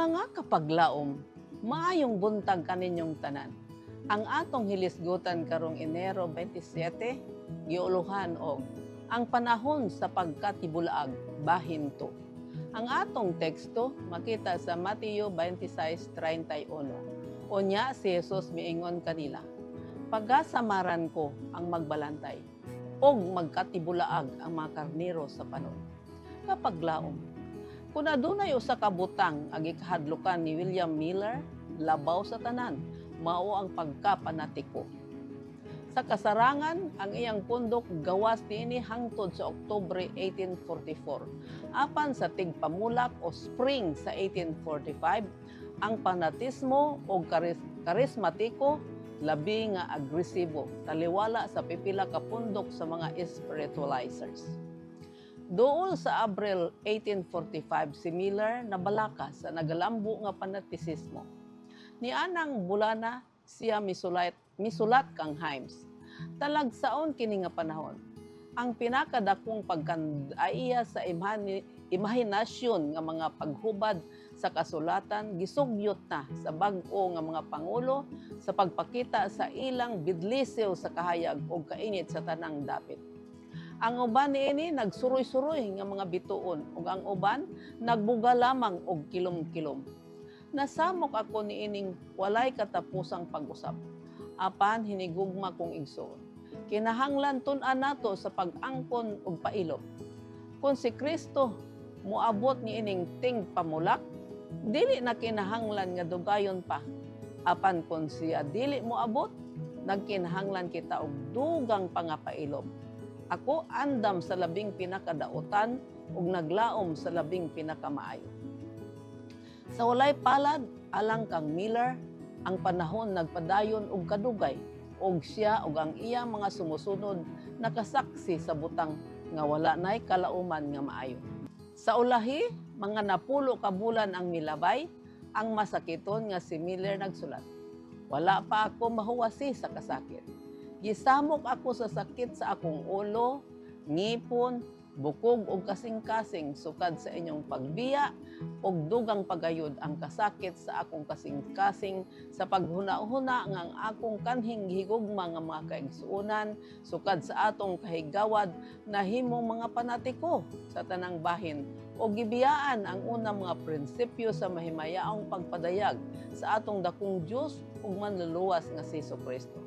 Mga kapaglaom, maayong buntag kaninyong tanan. Ang atong hilisgutan karong Enero 27, giuluhan og ang panahon sa pagkatibulaag, bahin 2. Ang atong teksto makita sa Mateo 26:31. Unya si Jesus miingon kanila, "Pagasamaran ko ang magbalantay, og magkatibulaag ang mga karnero sa panon." Kapaglaom, kung adunay usa ka butang ang gikahadlukan ni William Miller, labaw sa tanan, mao ang pagkapanatiko. Sa kasarangan, ang iyang pundok gawas niini hangtod sa Oktubre 1844. Apan sa tigpamulak o spring sa 1845, ang fanatismo o karismatiko labi nga agresibo, taliwala sa pipila ka pundok sa mga spiritualizers. Dool sa Abril 1845, si Miller nabalaka sa nagalambo nga fanatisismo. Nianang bulana siya misulat kang Himes. Talagsaon kini nga panahon. Ang pinakadakong pagkandaiya sa imahinasyon nga mga paghubad sa kasulatan gisugyot na sa bag-o nga mga pangulo sa pagpakita sa ilang bidlisew sa kahayag o kainit sa tanang dapit. Ang uban niini nagsuroy-suroy nga mga bituon ug ang uban nagbuga lamang og kilom-kilom. Nasamok ako niining walay katapusang pag-usap. Apan hinigugma kong igsoon. Kinahanglan tun-an nato sa pag-angkon ug pailom. Kung si Kristo moabot niining ting pamulak, dili na kinahanglan nga dugayon pa. Apan kung siya dili moabot, nagkinahanglan kita og dugang pangapailom. Ako andam sa labing pinakadautan ug naglaom sa labing pinakamaayo. Sa walay palad, alang kang Miller, ang panahon nagpadayon og kadugay ug siya ug ang iya mga sumusunod nakasaksi sa butang nga wala nay kalauman nga maayo. Sa ulahi, mga napulo ka bulan ang milabay, ang masakiton nga si Miller nagsulat. Wala pa ako mahuwasi sa kasakit. Gisamok ako sa sakit sa akong ulo, ngipon, bukog o kasing-kasing sukad sa inyong pagbiya og dugang pagayod ang kasakit sa akong kasing-kasing sa paghuna-huna nga ang akong kanhing higugma nga mga kaigsuonan sukad sa atong kahigawad na himong mga panatiko sa tanang bahin o gibiyaan ang unang mga prinsipyo sa mahimayaong pagpadayag sa atong dakong Dios ug manluluwas nga si Jesucristo.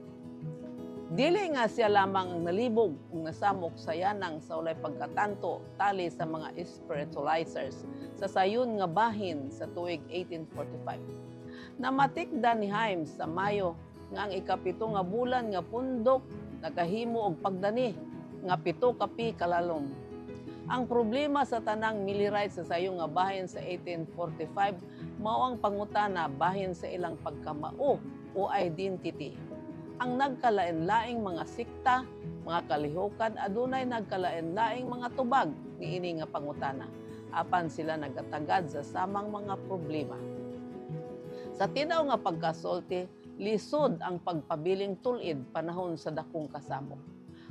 Dili nga siya lamang ang nalibog ug nasamok sa yanang sa walay pagkatanto tali sa mga spiritualizers sa sayon nga bahin sa tuig 1845. Namatikdan ni Himes sa Mayo nga ang ikapito nga bulan nga pundok nakahimo og pagdani nga 7 kapi kalalom. Ang problema sa tanang Millerites sa sayo nga bahin sa 1845 mao ang pangutana bahin sa ilang pagkamao o identity. Ang nagkalain-laing mga sikta, mga kalihukan, adunay nagkalain-laing mga tubag niini nga pangutana. Apan sila nagatagad sa samang mga problema. Sa tinaw nga pagkasulti, lisod ang pagpabiling tulid panahon sa dakong kasamok.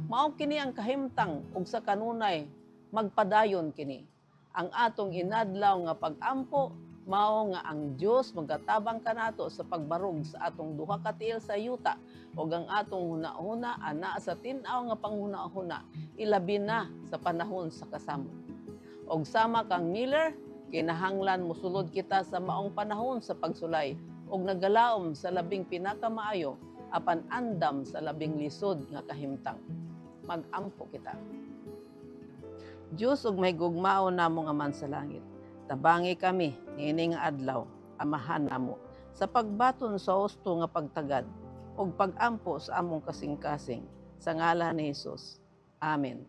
Mao kini ang kahimtang ug sa kanunay magpadayon kini. Ang atong inadlaw nga pag-ampo mao nga ang Dios magatabang kanato sa pagbarog sa atong duha ka tiil sa yuta ug ang atong hunahuna ana sa tin-aw nga panghunahuna ilabi na sa panahon sa kasamo. Og sama kang Miller, kinahanglan mosulod kita sa maong panahon sa pagsulay ug nagalaom sa labing pinakamaayo apan andam sa labing lisod nga kahimtang. Mag-ampo kita. Dios ug may gugmao namo nga man sa langit. Tabangi kami niini nga adlaw, amahan namo sa pagbaton sa husto nga pagtagad ug pag-ampo sa among kasing-kasing sa ngalan ni Hesus. Amen.